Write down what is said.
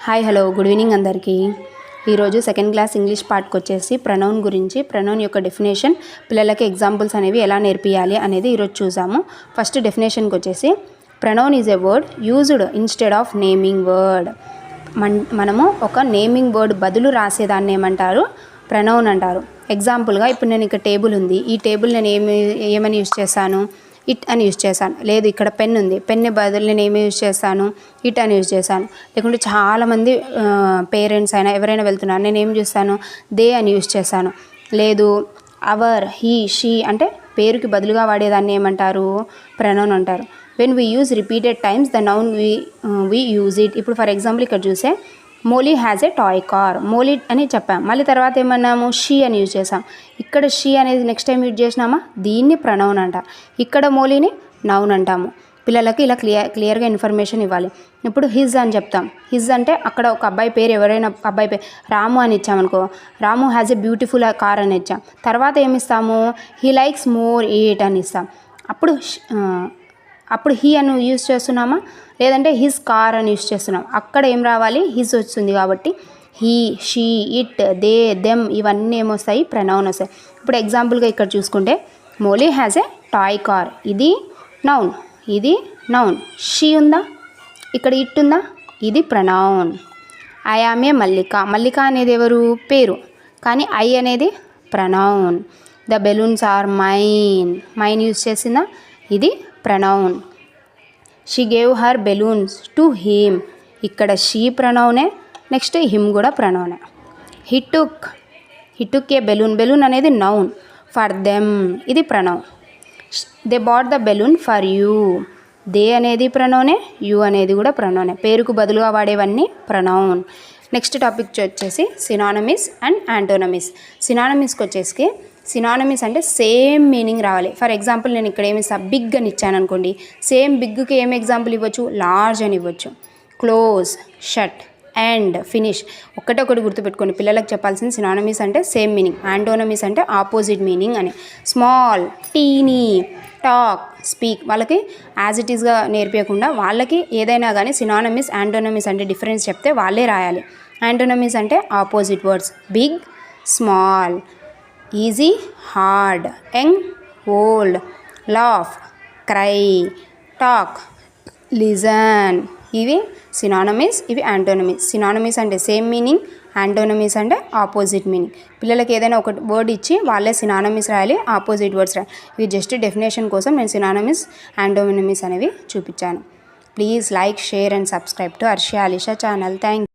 Hi hello good evening అందరికీ. ఈరోజు second class English పార్ట్కి వచ్చేసి ప్రొనౌన్ గురించి, ప్రొనౌన్ యొక్క డెఫినేషన్, పిల్లలకి ఎగ్జాంపుల్స్ అనేవి ఎలా నేర్పియాలి అనేది ఈరోజు చూసాము. ఫస్ట్ డెఫినేషన్కి వచ్చేసి pronoun is a word used instead of naming word. మనము ఒక నేమింగ్ వర్డ్ బదులు రాసేదాన్ని ఏమంటారు? ప్రొనౌన్ అంటారు. ఎగ్జాంపుల్గా ఇప్పుడు నేను ఇక్కడ టేబుల్ ఉంది, ఈ టేబుల్ నేను ఏమని యూజ్ చేశాను? ఇట్ అని యూజ్ చేశాను. లేదు ఇక్కడ పెన్ ఉంది, పెన్ బదులు నేను ఏమి యూజ్ చేస్తాను? ఇట్ అని యూజ్ చేశాను. లేకుంటే చాలామంది పేరెంట్స్ అయినా ఎవరైనా వెళ్తున్నారు, నేను ఏం చూస్తాను? దే అని యూజ్ చేశాను. లేదు అవర్, హీ, షీ అంటే పేరుకి బదులుగా వాడేదాన్ని ఏమంటారు? ప్రొనౌన్ అంటారు. When we use repeated times the noun we use it. ఇప్పుడు ఫర్ ఎగ్జాంపుల్ ఇక్కడ చూసే Molly has a toy car, Molly అని చెప్పాం. మళ్ళీ తర్వాత ఏమన్నాము? షీ అని యూజ్ చేసాం. ఇక్కడ షీ అనేది నెక్స్ట్ టైం యూజ్ చేసినామా, దీన్ని ప్రొనౌన్ అంటాం. ఇక్కడ మోలీని నౌన్ అంటాము. పిల్లలకి ఇలా క్లియర్గా ఇన్ఫర్మేషన్ ఇవ్వాలి. ఇప్పుడు హిజ్ అని చెప్తాం. హిజ్ అంటే అక్కడ ఒక అబ్బాయి పేరు, ఎవరైనా అబ్బాయి పేరు రాము అని ఇచ్చామనుకో, రాము హ్యాజ్ ఏ బ్యూటిఫుల్ కార్ అని ఇచ్చాం. తర్వాత ఏమిస్తాము? హీ లైక్స్ మోర్ ఈట్ అని ఇస్తాం. అప్పుడు హీ అని యూజ్ చేస్తున్నామా, లేదంటే హిజ్ కార్ అని యూజ్ చేస్తున్నాం. అక్కడ ఏం రావాలి? హిజ్ వస్తుంది. కాబట్టి he, she, it, they, them ఇవన్నీ ఏమొస్తాయి? ప్రొనౌన్ వస్తాయి. ఇప్పుడు ఎగ్జాంపుల్గా ఇక్కడ చూసుకుంటే Molly has a toy car, ఇది నౌన్, ఇది నౌన్. షీ ఉందా? ఇక్కడ ఇట్ ఉందా? ఇది pronoun. I am a Mallika, Mallika అనేది ఎవరు? పేరు. కానీ ఐ అనేది pronoun. The balloons are mine, mine use చేసిందా? ఇది pronoun. She gave her balloons to him, ఇక్కడ షీ ప్రొనౌనే, నెక్స్ట్ హిమ్ కూడా ప్రొనౌనే. He took A balloon, balloon అనేది నౌన్. ఫర్ దెమ్ ఇది pronoun. They bought the balloon for you, they అనేది ప్రొనౌనే, యూ అనేది కూడా ప్రొనౌనే. పేరుకు బదులుగా వాడేవన్నీ ప్రొనౌన్. నెక్స్ట్ టాపిక్ వచ్చేసి సినానమిస్ అండ్ యాంటోనమిస్. సినానమిస్కి వచ్చేసి సినానమిస్ అంటే సేమ్ మీనింగ్ రావాలి. ఫర్ ఎగ్జాంపుల్ నేను ఇక్కడ ఏమి బిగ్ అని ఇచ్చాను అనుకోండి, సేమ్ బిగ్కి ఏం ఎగ్జాంపుల్ ఇవ్వచ్చు? లార్జ్ అని ఇవ్వచ్చు. Close, shut, and, finish. ఒకటి గుర్తుపెట్టుకోండి. పిల్లలకు చెప్పాల్సింది సినానమిస్ అంటే సేమ్ మీనింగ్, యాంటోనమిస్ అంటే ఆపోజిట్ మీనింగ్ అని. Small, teeny, talk, speak. వాళ్ళకి యాజ్ ఇట్ ఈస్గా నేర్పించకుండా వాళ్ళకి ఏదైనా కానీ సినానమిస్ యాంటోనమిస్ అంటే డిఫరెన్స్ చెప్తే వాళ్ళే రాయాలి. యాంటోనమిస్ అంటే opposite words. Big, small, easy, hard, young, old, laugh, cry, talk, listen. ఇవి సినానమిస్, ఇవి యాంటోనమిస్. సినానమిస్ అంటే సేమ్ మీనింగ్, యాంటోనమిస్ అంటే ఆపోజిట్ మీనింగ్. పిల్లలకి ఏదైనా ఒక వర్డ్ ఇచ్చి వాళ్ళే సినానమిస్ రాయాలి, ఆపోజిట్ వర్డ్స్ రాయాలి. ఇవి జస్ట్ డెఫినేషన్ కోసం నేను సినానమిస్, యాంటోనమిస్ అనేవి చూపించాను. Please like, share and subscribe to Arshiya Alisha channel. Thank you.